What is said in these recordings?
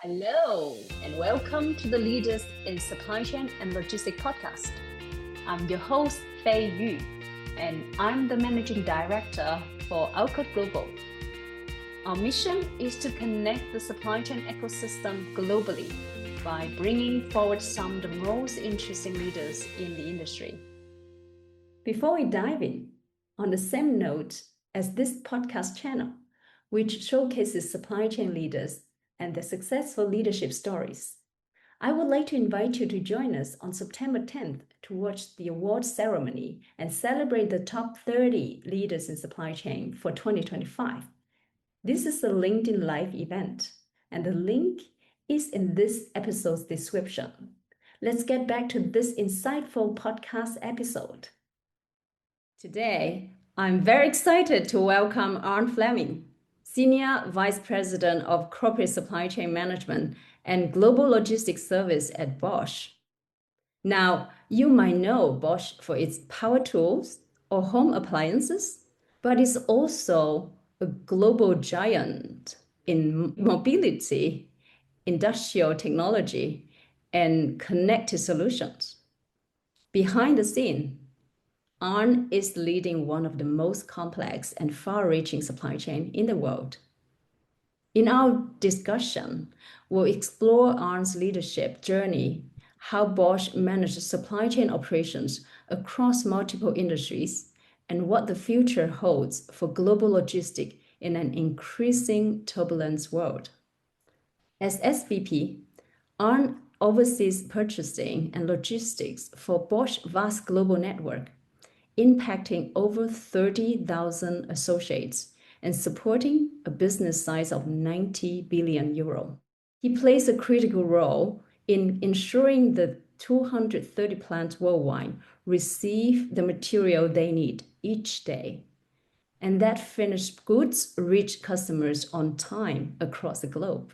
Hello, and welcome to the Leaders in Supply Chain and Logistics podcast. I'm your host, Fei Yu, and I'm the Managing Director for Alcott Global. Our mission is to connect the supply chain ecosystem globally by bringing forward some of the most interesting leaders in the industry. Before we dive in, on the same note as this podcast channel, which showcases supply chain leaders and their successful leadership stories, I would like to invite you to join us on September 10th to watch the award ceremony and celebrate the top 30 leaders in supply chain for 2025. This is a LinkedIn Live event, and the link is in this episode's description. Let's get back to this insightful podcast episode. Today, I'm very excited to welcome Arne Flemming, Senior Vice President of Corporate Supply Chain Management and Global Logistics Service at Bosch. Now, you might know Bosch for its power tools or home appliances, but it's also a global giant in mobility, industrial technology, and connected solutions. Behind the scene, Arne is leading one of the most complex and far-reaching supply chain in the world. In our discussion, we'll explore Arne's leadership journey, how Bosch manages supply chain operations across multiple industries, and what the future holds for global logistics in an increasing turbulent world. As SVP, Arne oversees purchasing and logistics for Bosch's vast global network, impacting over 30,000 associates and supporting a business size of 90 billion euro. He plays a critical role in ensuring the 230 plants worldwide receive the material they need each day, and that finished goods reach customers on time across the globe.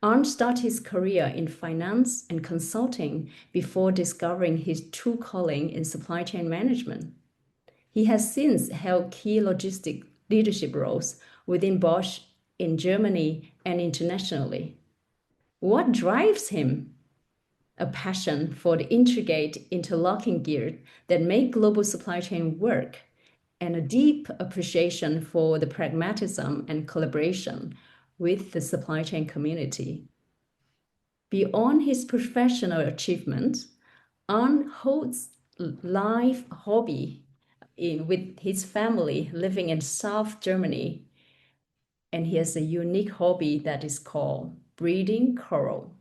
Arne started his career in finance and consulting before discovering his true calling in supply chain management. He has since held key logistic leadership roles within Bosch in Germany and internationally. What drives him? A passion for the intricate interlocking gears that make global supply chain work, and a deep appreciation for the pragmatism and collaboration with the supply chain community. Beyond his professional achievements, Arne holds life hobby with his family living in South Germany, and he has a unique hobby that is called breeding coral.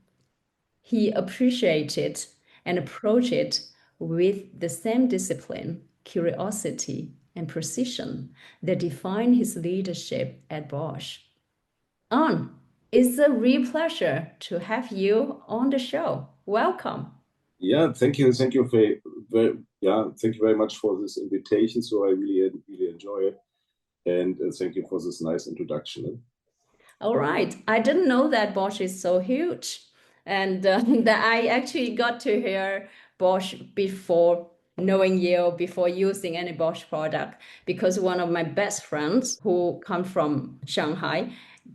He appreciates it and approaches it with the same discipline, curiosity, and precision that define his leadership at Bosch. Arne, it's a real pleasure to have you on the show. Welcome. Yeah, thank you, thank you very much for this invitation. So I really enjoy it, and thank you for this nice introduction. All right, I didn't know that Bosch is so huge, and that I actually got to hear Bosch before knowing you, before using any Bosch product, because one of my best friends who come from Shanghai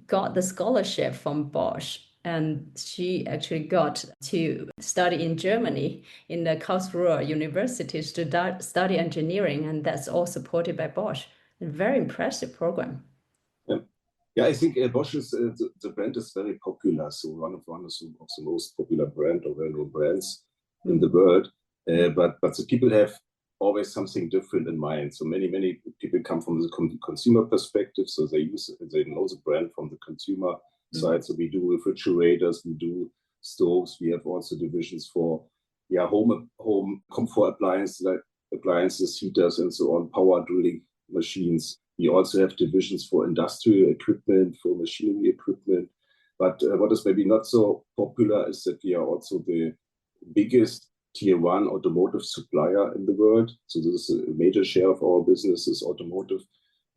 got the scholarship from Bosch, and she actually got to study in Germany in the Karlsruhe University to study engineering, and that's all supported by Bosch. A very impressive program. Yeah, I think Bosch is the brand is very popular. So one of the most popular brand or well-known brands in the world. But the people have always something different in mind. So many people come from the consumer perspective, so they know the brand from the consumer side. So we do refrigerators, we do stoves, we have also divisions for home comfort appliances, heaters, and so on, power drilling machines. We also have divisions for industrial equipment, for machinery equipment. But what is maybe not so popular is that we are also the biggest tier one automotive supplier in the world. So this is a major share of our business is automotive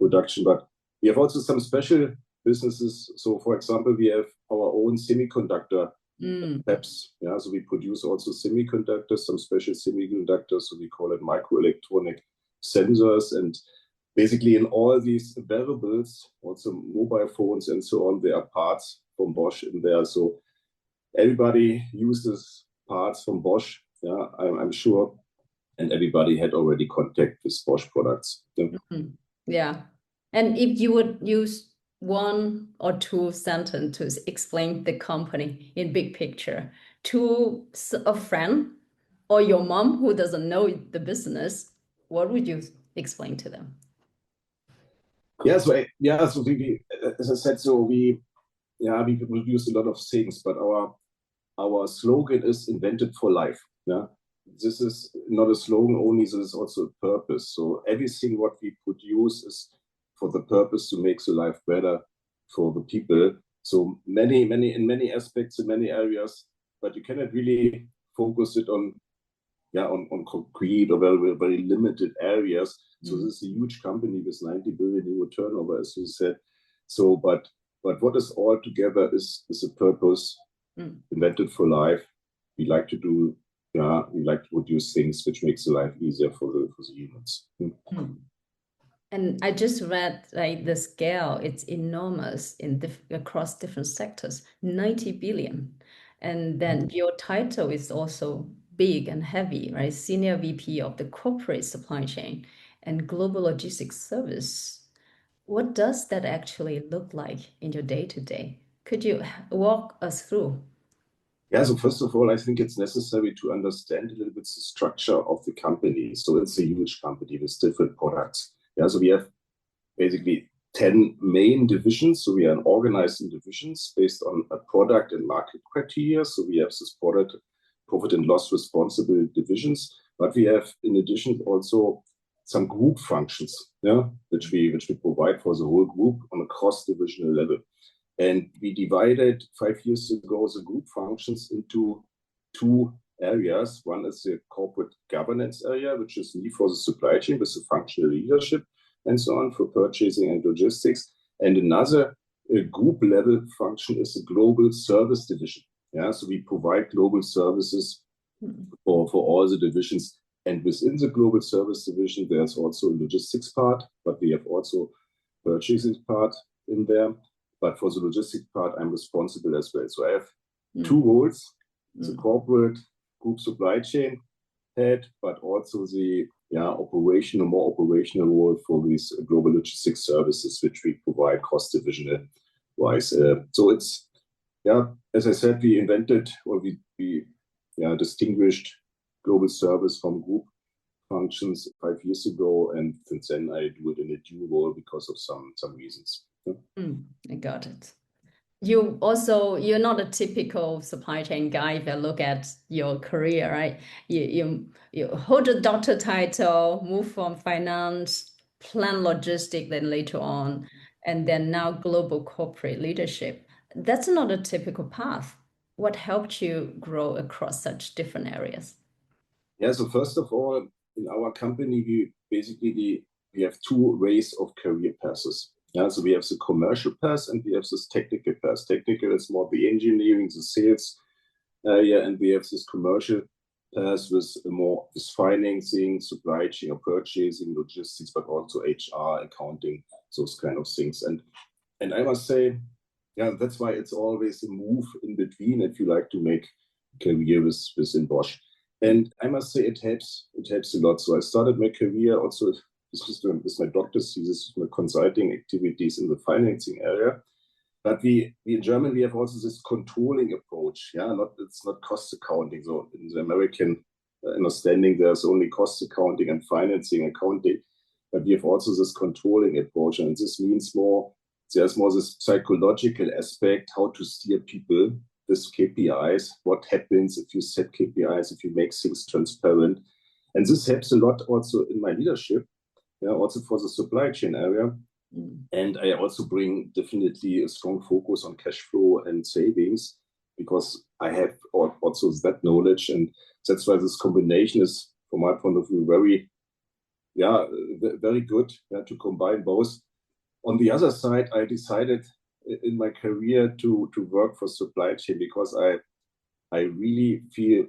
production. But we have also some special businesses. So for example, we have our own semiconductor fabs. Yeah, so we produce also semiconductors, some special semiconductors. So we call it microelectronic sensors. And basically in all these wearables, also mobile phones and so on, there are parts from Bosch in there. So everybody uses parts from Bosch, yeah, I'm sure. And everybody had already contact with Bosch products. Yeah. Mm-hmm. Yeah. And if you would use one or two sentences to explain the company in big picture to a friend or your mom who doesn't know the business, what would you explain to them? Yeah, so we, as I said, so we use a lot of things, but our slogan is invented for life. Yeah, this is not a slogan only, this is also a purpose. So everything what we produce is for the purpose to make the life better for the people. So many in many aspects, in many areas, but you cannot really focus it on concrete or very limited areas. So this is a huge company with 90 billion euro turnover, as you said. So, but what is all together is a purpose invented for life. We like to do, we like to produce things which makes the life easier for the humans. And I just read like the scale, it's enormous in across different sectors, 90 billion. And then your title is also big and heavy, right? Senior VP of the corporate supply chain and global logistics service. What does that actually look like in your day to day? Could you walk us through? Yeah, so first of all, I think it's necessary to understand a little bit the structure of the company. So it's a huge company with different products. Yeah, so we have basically 10 main divisions. So we are organized in divisions based on a product and market criteria. So we have this profit and loss responsible divisions, but we have in addition also some group functions, yeah, which we provide for the whole group on a cross divisional level. And we divided 5 years ago the group functions into two areas. One is the corporate governance area, which is me for the supply chain with the functional leadership and so on for purchasing and logistics. And another group level function is the global service division. Yeah, so we provide global services for all the divisions. And within the global service division, there's also a logistics part, but we have also purchasing part in there. But for the logistics part, I'm responsible as well. So I have two roles, the corporate group supply chain head, but also the more operational role for these global logistics services, which we provide cross-divisional wise. So it's, as I said, we invented or we distinguished global service from group functions 5 years ago, and since then I do it in a dual role because of some reasons. I got it. You're not a typical supply chain guy if I look at your career, right? You hold a doctor title, move from finance, plan logistic, then later on, and then now global corporate leadership. That's not a typical path. What helped you grow across such different areas? Yeah, so first of all, in our company, we have two ways of career paths. Yeah, so we have the commercial path and we have this technical path. Technical is more the engineering, the sales area, and we have this commercial path with more this financing, supply chain, or purchasing, logistics, but also HR, accounting, those kind of things. And I must say, yeah, that's why it's always a move in between if you like to make career within Bosch. And I must say it helps a lot. So I started my career also with my doctor's thesis, with my consulting activities in the financing area. But we in Germany, we have also this controlling approach. Yeah, it's not cost accounting. So in the American understanding, there's only cost accounting and financing accounting. But we have also this controlling approach. And this means there's more this psychological aspect, how to steer people with KPIs, what happens if you set KPIs, if you make things transparent. And this helps a lot also in my leadership, also for the supply chain area. And I also bring definitely a strong focus on cash flow and savings because I have also that knowledge. And that's why this combination is, from my point of view, very good to combine both. On the other side, I decided in my career to work for supply chain because I really feel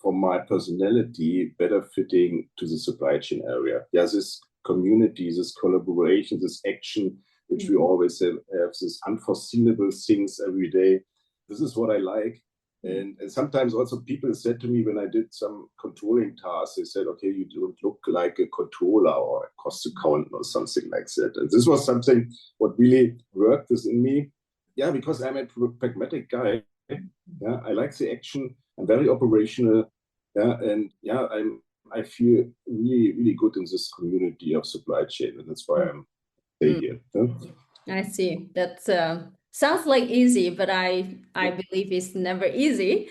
from my personality better fitting to the supply chain area. Yeah, this community, this collaboration, this action, which we always have this unforeseeable things every day. This is what I like. And sometimes also people said to me when I did some controlling tasks, they said, okay, you don't look like a controller or a cost accountant or something like that. And this was something what really worked within me. Yeah, because I'm a pragmatic guy. Yeah, I like the action. I'm very operational. Yeah, and yeah, I feel really, really good in this community of supply chain. And that's why I'm here. Yeah? I see. That sounds like easy, but I believe it's never easy.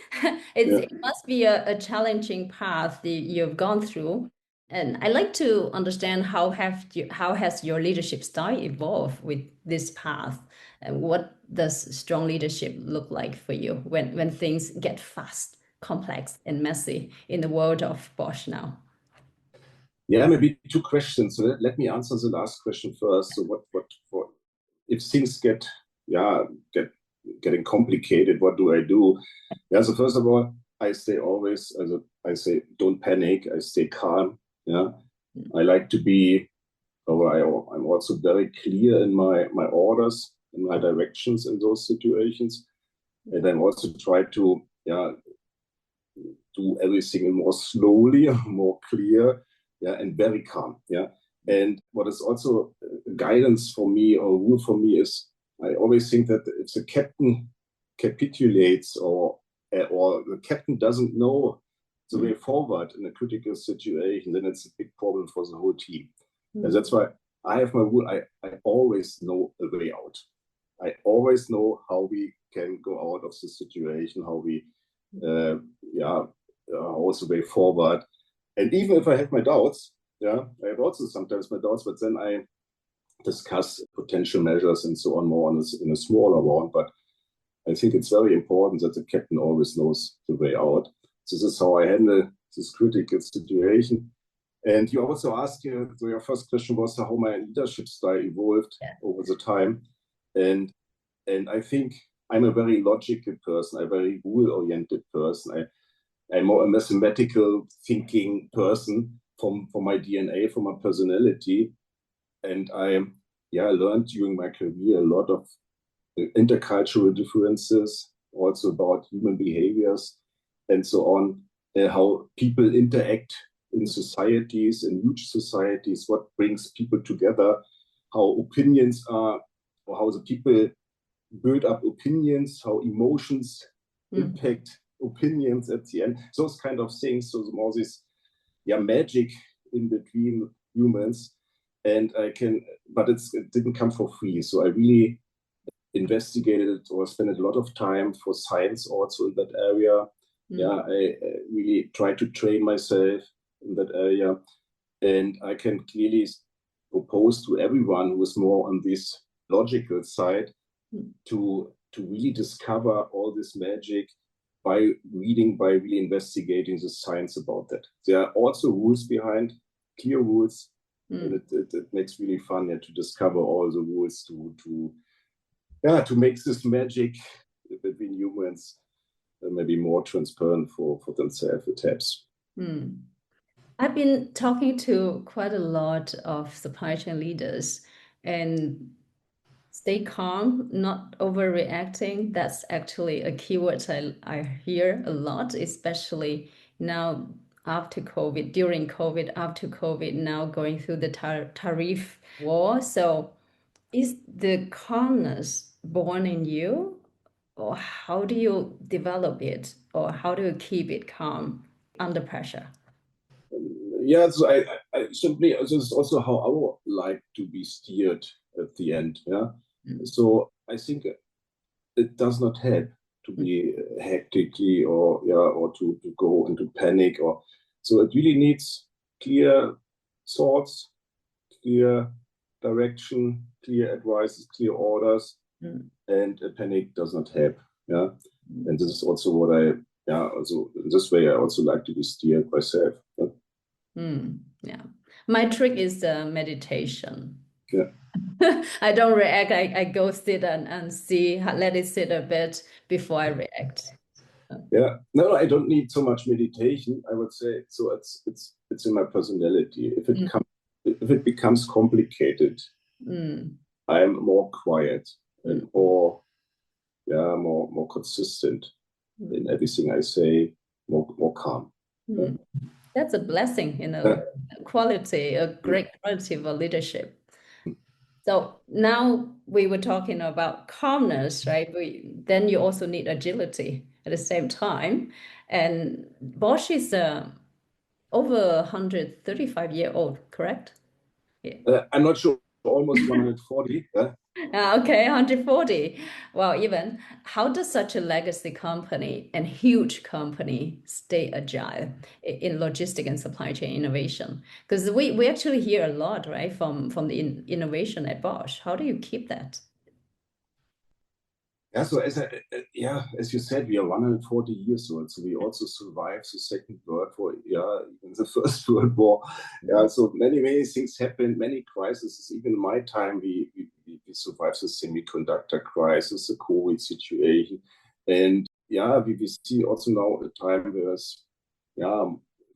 It must be a challenging path that you've gone through. And I like to understand how has your leadership style evolved with this path? And what does strong leadership look like for you when things get fast, complex, and messy in the world of Bosch now? Yeah, maybe two questions. So let me answer the last question first. So what if things getting complicated, what do I do? Yeah, so first of all, I stay always, as I say, don't panic. I stay calm. Yeah, I like to be, or I'm also very clear in my orders, in my directions in those situations, and I'm also try to do everything more slowly, more clear, and very calm. Yeah, and what is also guidance for me or rule for me is I always think that if the captain capitulates or the captain doesn't know the way forward in a critical situation, then it's a big problem for the whole team. And that's why I have my rule. I always know a way out. I always know how we can go out of the situation, how we, also way forward. And even if I have my doubts, I have also sometimes my doubts, but then I discuss potential measures and so on more in a smaller round. But I think it's very important that the captain always knows the way out. This is how I handle this critical situation. And you also asked, so your first question was how my leadership style evolved over the time. And I think I'm a very logical person, a very rule-oriented person. I'm more a mathematical thinking person from my DNA, from my personality. And I learned during my career a lot of intercultural differences, also about human behaviors and so on, how people interact in societies, in huge societies, what brings people together, how opinions are, or how the people build up opinions, how emotions impact opinions at the end, those kind of things. So all this magic in between humans. And but it didn't come for free. So I really investigated or spent a lot of time for science also in that area. I really tried to train myself in that area. And I can clearly propose to everyone who is more on this logical side to really discover all this magic by reading, by really investigating the science about that. There are also rules behind, clear rules, and it makes really fun to discover all the rules to make this magic between humans maybe more transparent for themselves at times. I've been talking to quite a lot of supply chain leaders, and stay calm, not overreacting. That's actually a keyword I hear a lot, especially now after COVID, during COVID, after COVID, now going through the tariff war. So is the calmness born in you, or how do you develop it, or how do you keep it calm under pressure? So I simply, this is also how I would like to be steered at the end. So I think it does not help to be hectically or to go into panic so it really needs clear thoughts, clear direction, clear advice, clear orders, and a panic does not help. And this is also what also in this way I also like to be steered myself. My trick is meditation. I don't react. I go sit and see, let it sit a bit before I react. No, I don't need so much meditation. I would say so. It's in my personality. If it comes if it becomes complicated, I'm more quiet and more consistent in everything I say, more calm. That's a blessing, quality, a great quality of leadership. So now we were talking about calmness, right? Then you also need agility at the same time. And Bosch is over 135-year-old, correct? Yeah. I'm not sure, almost 140. Okay, 140. Well, even how does such a legacy company and huge company stay agile in logistic and supply chain innovation? Because we actually hear a lot, right, from the innovation at Bosch. How do you keep that? Yeah, so as you said, we are 140 years old, so we also survived the Second World War, in the First World War. Yeah, so many things happened, many crises. Even in my time, we survived the semiconductor crisis, the COVID situation, and we see also now a time where there's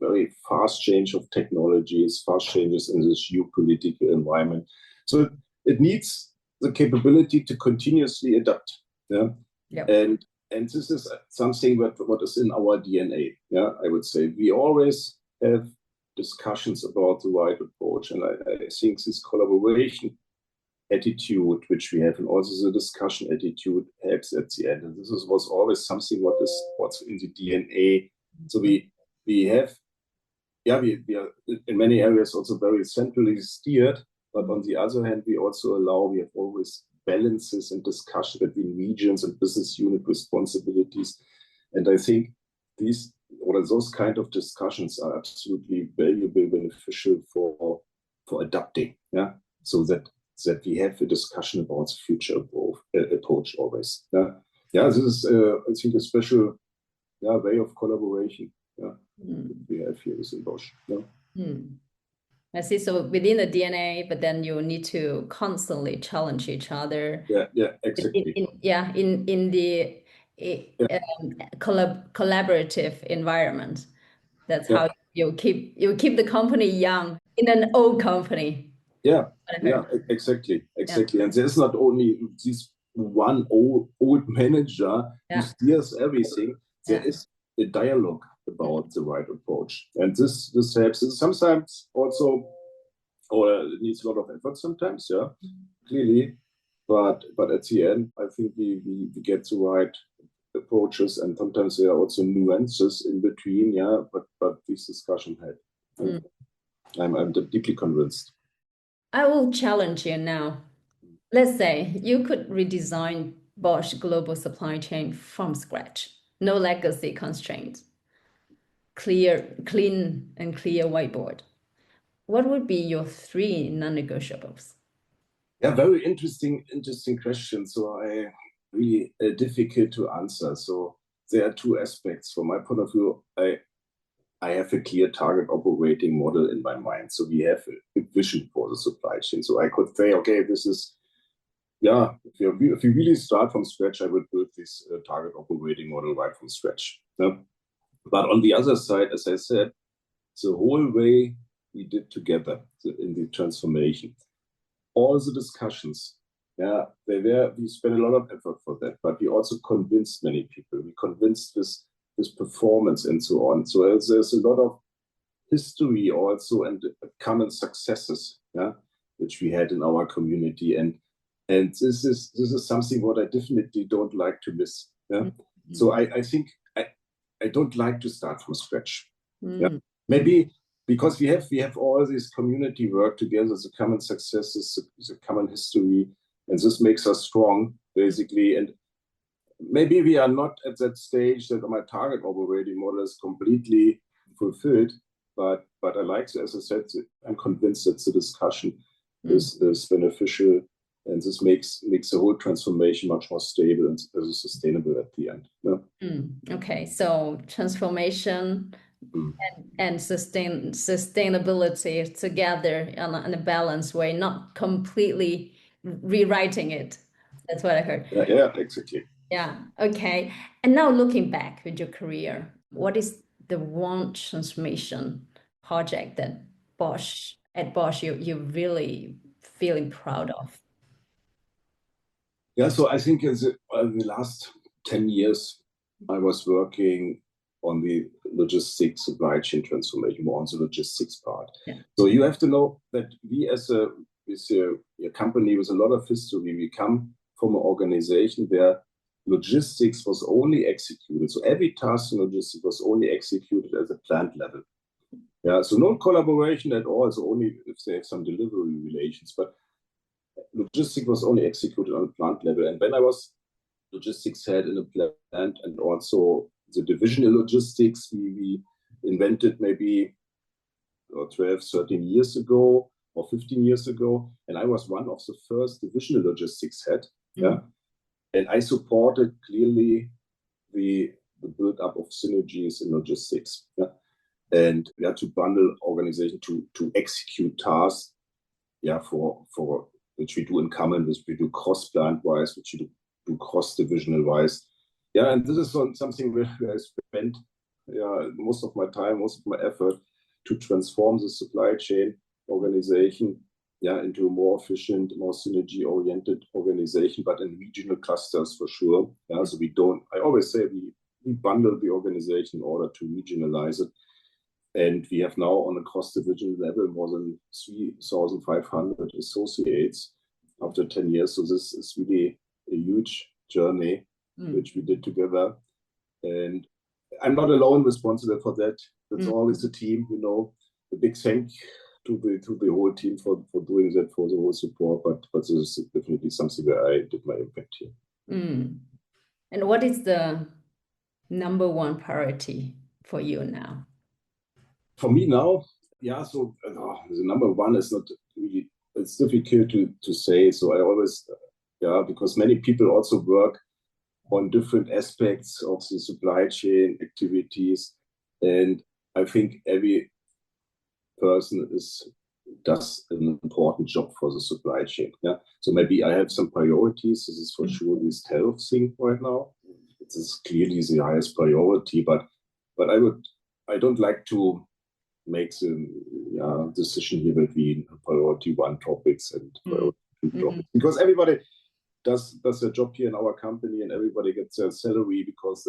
very fast change of technologies, fast changes in this geopolitical environment. So it needs the capability to continuously adapt. Yeah. Yep. And this is something what is in our DNA. Yeah, I would say we always have discussions about the right approach, and I think this collaboration attitude which we have, and also the discussion attitude, helps at the end. And was always something what's in the DNA. So we have we are in many areas also very centrally steered, but on the other hand, we have always balances and discussion between regions and business unit responsibilities. And I think those kind of discussions are absolutely valuable, beneficial for adapting. Yeah. So that we have a discussion about the future approach always. Yeah. Yeah. This is, I think, a special way of collaboration. Yeah. We have here is in Bosch. Yeah. I see. So within the DNA, but then you need to constantly challenge each other. Yeah, exactly. In the collaborative environment. That's how you keep the company young in an old company. Yeah, exactly. And there's not only this one old manager who steers everything. There is a dialogue about the right approach, and this helps. Sometimes also, or it needs a lot of effort. Sometimes, clearly, but at the end, I think we get the right approaches, and sometimes there are also nuances in between. But this discussion had. I'm deeply convinced. I will challenge you now. Let's say you could redesign Bosch global supply chain from scratch, no legacy constraints, clean and clear whiteboard. What would be your 3 non-negotiables? Yeah, very interesting question. So I really difficult to answer. So there are 2 aspects. From my point of view, I have a clear target operating model in my mind. So we have a vision for the supply chain. So I could say, okay, this is if you really start from scratch, I would build this target operating model right from scratch. Yeah? But on the other side, as I said, the whole way we did together in the transformation, all the discussions, we spent a lot of effort for that, but we also convinced many people. We convinced this performance and so on. So there's a lot of history also and common successes, which we had in our community. And this is something what I definitely don't like to miss. Yeah. So I think I don't like to start from scratch. Yeah. Maybe because we have all this community work together, the common successes, the common history, and this makes us strong, basically. And maybe we are not at that stage that my target operating model is completely fulfilled, but I like, as I said, I'm convinced that the discussion is beneficial, and this makes the whole transformation much more stable and sustainable at the end. Yeah. Okay, so transformation and sustainability together in a balanced way, not completely rewriting it. That's what I heard. Yeah, exactly. Yeah, okay. And now looking back with your career, what is the one transformation project that Bosch at Bosch you're really feeling proud of? Yeah, so I think in the last 10 years, I was working on the logistics supply chain transformation, more on the logistics part. Yeah. So you have to know that we as a company with a lot of history, we come from an organization where logistics was only executed. So every task in logistics was only executed at the plant level. Yeah, so no collaboration at all. So only if they have some delivery relations, but logistics was only executed on plant level. And when I was logistics head in a plant and also the divisional logistics, we invented maybe 12, 13 years ago or 15 years ago. And I was one of the first divisional logistics head. Mm-hmm. Yeah. And I supported clearly the build-up of synergies in logistics. Yeah. And we had to bundle organization to execute tasks, yeah, for which we do in common, which we do cross-plant wise, which we do cross-divisional wise. Yeah, and this is something where I spent most of my time, most of my effort to transform the supply chain organization into a more efficient, more synergy-oriented organization, but in regional clusters for sure. Yeah, so I always say we bundle the organization in order to regionalize it. And we have now on a cross-division level more than 3,500 associates after 10 years. So this is really a huge journey which we did together. And I'm not alone responsible for that. That's always a team, you know. A big thank to the whole team for doing that, for the whole support. But this is definitely something where I did my impact here. And what is the number one priority for you now? For me now, so the number one is not really, it's difficult to say. So I always, because many people also work on different aspects of the supply chain activities. And I think every person does an important job for the supply chain. Yeah. So maybe I have some priorities. This is for sure this tariff thing right now. This is clearly the highest priority, but I don't like to make the decision here between priority one topics and priority two topics, because everybody does their job here in our company, and everybody gets their salary because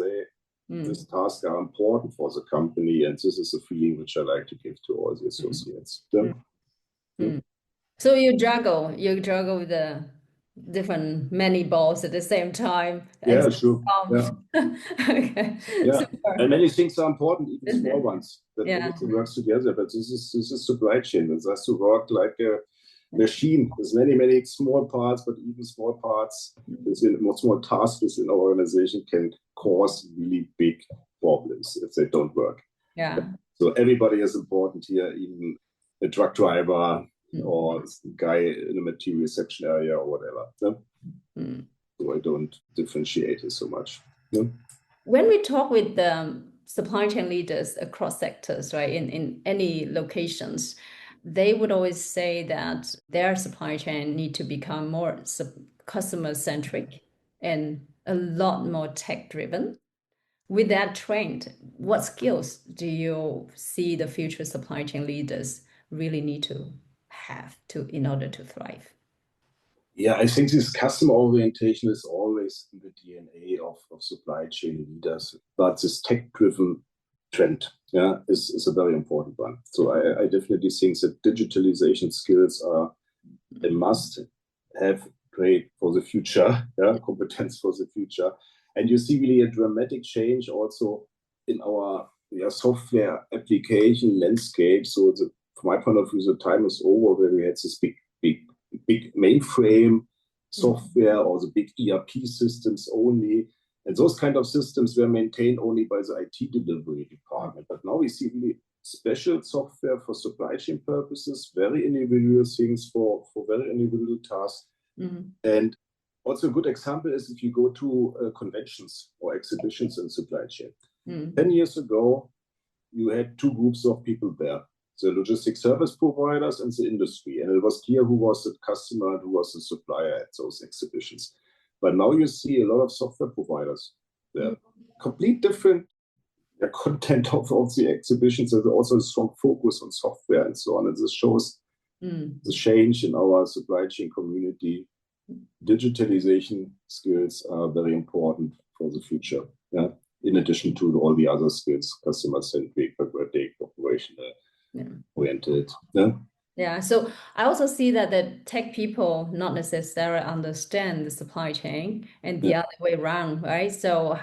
these tasks are important for the company, and this is a feeling which I like to give to all the associates. So you juggle with the many balls at the same time. Yeah, sure. Okay. Yeah, and many things are important, even small ones. That everything works together. But this is supply chain. It has to work like a machine. There's many small parts, but even small parts small tasks within our organization can cause really big problems if they don't work. Yeah. So everybody is important here, even a truck driver or a guy in a material section area or whatever. So I don't differentiate it so much. When we talk with the supply chain leaders across sectors, right, in any locations, they would always say that their supply chain need to become more customer-centric and a lot more tech-driven. With that trend, what skills do you see the future supply chain leaders really need to have in order to thrive? Yeah, I think this customer orientation is always in the DNA of supply chain leaders, but this tech-driven trend is a very important one. So I definitely think that digitalization skills are a must-have trait for the future, competence for the future. And you see really a dramatic change also in our software application landscape. So from my point of view, the time is over where we had this big mainframe software or the big ERP systems only. And those kind of systems were maintained only by the IT delivery department. But now we see really special software for supply chain purposes, very individual things for very individual tasks. And also a good example is if you go to conventions or exhibitions in supply chain. 10 years ago, you had two groups of people there. The logistic service providers and the industry. And it was clear who was the customer and who was the supplier at those exhibitions. But now you see a lot of software providers. They're complete different content of the exhibitions. There's also a strong focus on software and so on. And this shows the change in our supply chain community. Digitalization skills are very important for the future. Yeah, in addition to all the other skills, customer-centric, pragmatic, operational, oriented. Yeah. Yeah, so I also see that the tech people not necessarily understand the supply chain and the other way around, right? So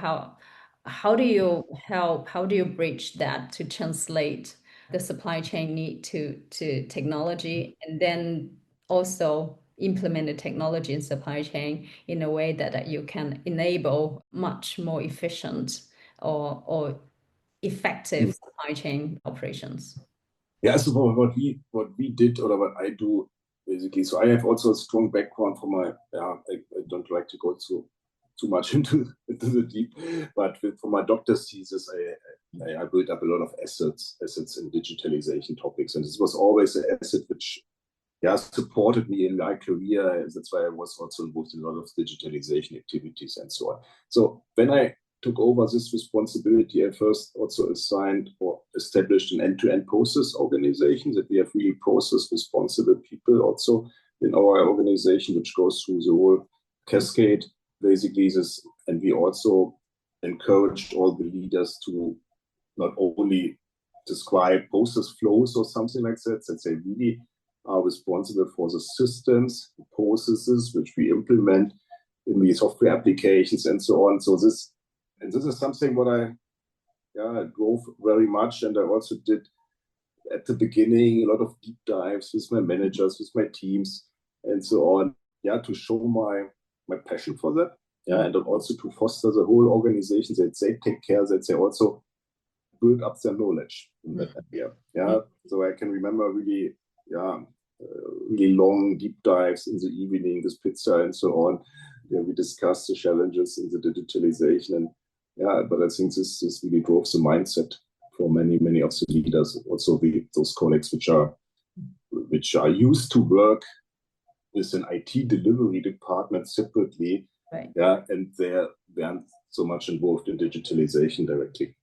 how do you help, how do you bridge that to translate the supply chain need to technology and then also implement the technology in supply chain in a way that you can enable much more efficient or effective supply chain operations? Yeah, so what we did or what I do basically. So I have also a strong background for my. I don't like to go too much into the deep, but for my doctor's thesis, I built up a lot of assets in digitalization topics, and this was always an asset which supported me in my career. That's why I was also involved in a lot of digitalization activities and so on. So when I took over this responsibility, I first also assigned or established an end-to-end process organization that we have really process responsible people also in our organization, which goes through the whole cascade, basically this. And we also encouraged all the leaders to not only describe process flows or something like that they really are responsible for the systems, the processes which we implement in the software applications and so on. So this is something what I drove very much, and I also did at the beginning a lot of deep dives with my managers, with my teams, and so on. To show my passion for that. And also to foster the whole organization that they take care, that they also build up their knowledge in that area. So I can remember really long deep dives in the evening with pizza and so on. We discussed the challenges in the digitalization, and but I think this really drove the mindset for many of the leaders, also those colleagues which are used to work with an IT delivery department separately, and they weren't so much involved in digitalization directly.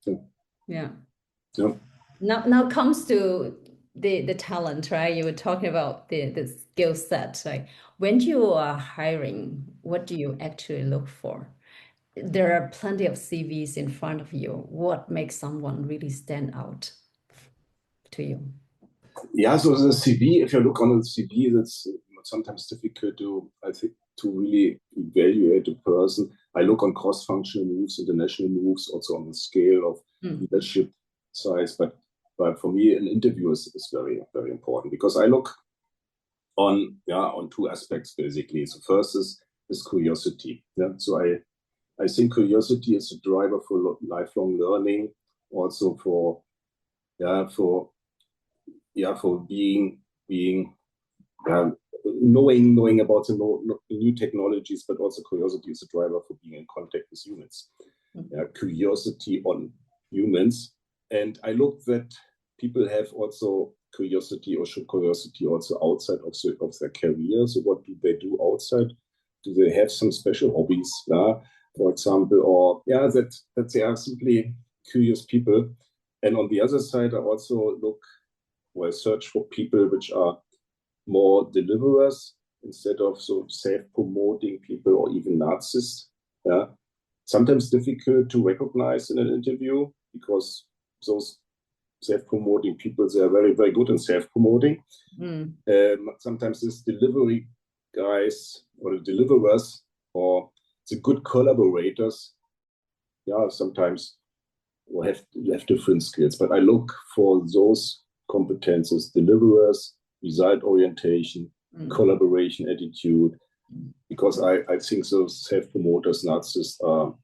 Now comes to the talent, right? You were talking about the skill set. Like when you are hiring, what do you actually look for? There are plenty of CVs in front of you. What makes someone really stand out to you? So the CV, if you look on the CV, that's sometimes difficult to really evaluate a person. I look on cross-functional moves, international moves, also on the scale of leadership size. But for me, an interview is very, very important, because I look on two aspects basically. So first is curiosity. So I think curiosity is a driver for lifelong learning, also for being knowing about the new technologies, but also curiosity is a driver for being in contact with humans. Curiosity on humans, and I look that people have also curiosity or show curiosity also outside of their career. So what do they do outside? Do they have some special hobbies, for example, or that they are simply curious people? And on the other side, I also look or I search for people which are more deliverers instead of so self-promoting people or even narcissists. Sometimes difficult to recognize in an interview, because those self-promoting people, they are very, very good in self-promoting. Sometimes these delivery guys or the deliverers or the good collaborators, sometimes will have different skills. But I look for those competences: deliverers, result orientation, collaboration attitude, because I think those self-promoters, narcissists, are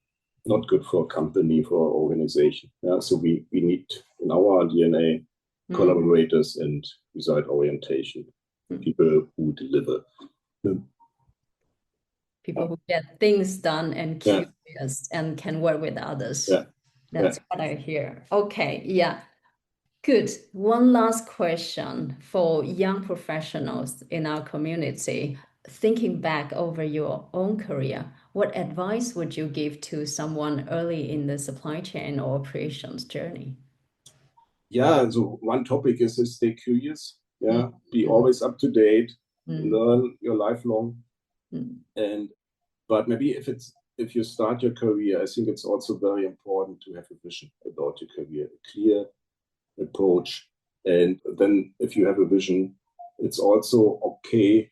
not good for a company, for an organization. So we need in our DNA collaborators and result orientation, people who deliver. People who get things done and curious and can work with others. That's what I hear. Okay, good. One last question for young professionals in our community. Thinking back over your own career, what advice would you give to someone early in the supply chain or operations journey? So one topic is stay curious. Yeah, be always up to date, learn your lifelong. But maybe if you start your career, I think it's also very important to have a vision about your career, a clear approach. And then if you have a vision, it's also okay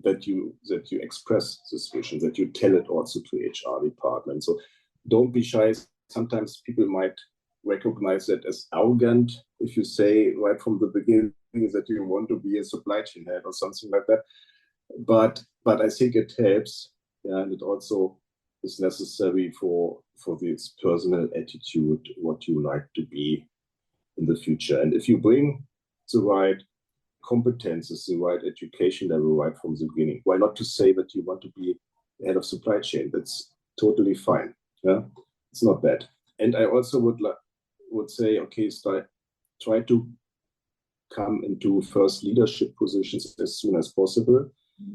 that you express this vision, that you tell it also to HR department. So don't be shy. Sometimes people might recognize that as arrogant if you say right from the beginning that you want to be a supply chain head or something like that. But I think it helps, and it also is necessary for this personal attitude, what you like to be in the future. And if you bring the right competences, the right education level right from the beginning, why not to say that you want to be head of supply chain? That's totally fine. Yeah, it's not bad. And I also would say, okay, try to come into first leadership positions as soon as possible.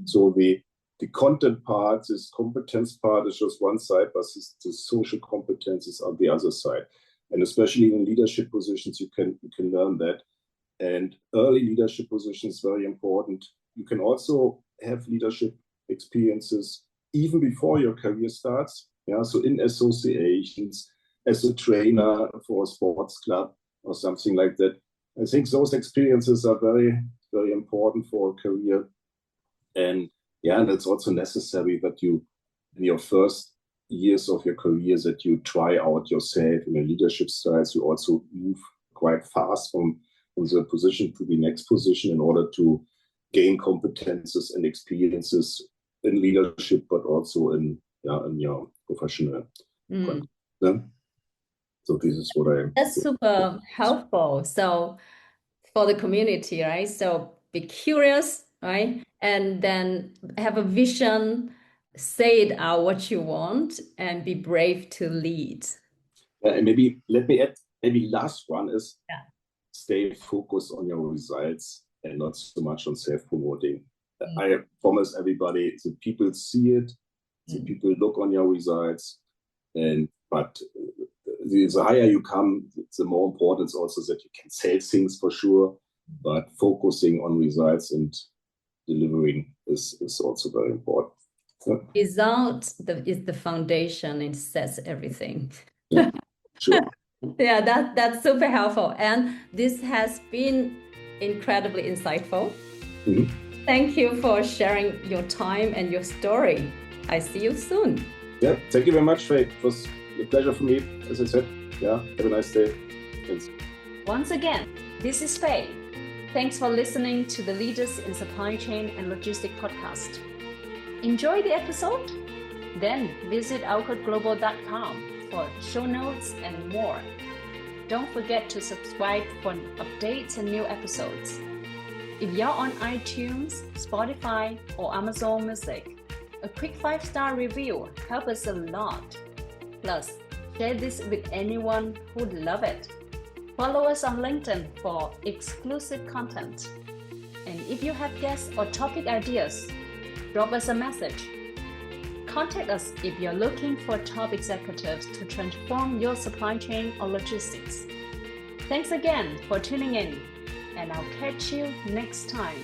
So the content part, this competence part is just one side, but the social competences are the other side. And especially in leadership positions, you can learn that. And early leadership positions, very important. You can also have leadership experiences even before your career starts. Yeah, so in associations, as a trainer for a sports club or something like that. I think those experiences are very, very important for a career. And yeah, and it's also necessary that you, in your first years of your career, that you try out yourself in your leadership styles. You also move quite fast from the position to the next position in order to gain competences and experiences in leadership, but also in your professional context. Yeah? So this is what I... That's super helpful. So for the community, right? So be curious, right? And then have a vision, say it out what you want, and be brave to lead. And maybe let me add, maybe last one is stay focused on your results and not so much on self-promoting. I promise everybody, the people see it, the people look on your results, but the higher you come, the more important is also that you can sell things for sure, but focusing on results and delivering is also very important. Yeah. Result is the foundation. It says everything. Yeah, sure. Yeah, that's super helpful. And this has been incredibly insightful. Thank you for sharing your time and your story. I see you soon. Yeah, thank you very much, Fei. It was a pleasure for me, as I said. Yeah, have a nice day. Thanks. Once again, this is Fei. Thanks for listening to the Leaders in Supply Chain and Logistics podcast. Enjoy the episode? Then visit outcodeglobal.com for show notes and more. Don't forget to subscribe for updates and new episodes. If you're on iTunes, Spotify, or Amazon Music, a quick 5-star review helps us a lot. Plus, share this with anyone who'd love it. Follow us on LinkedIn for exclusive content. And if you have guests or topic ideas, drop us a message. Contact us if you're looking for top executives to transform your supply chain or logistics. Thanks again for tuning in, and I'll catch you next time.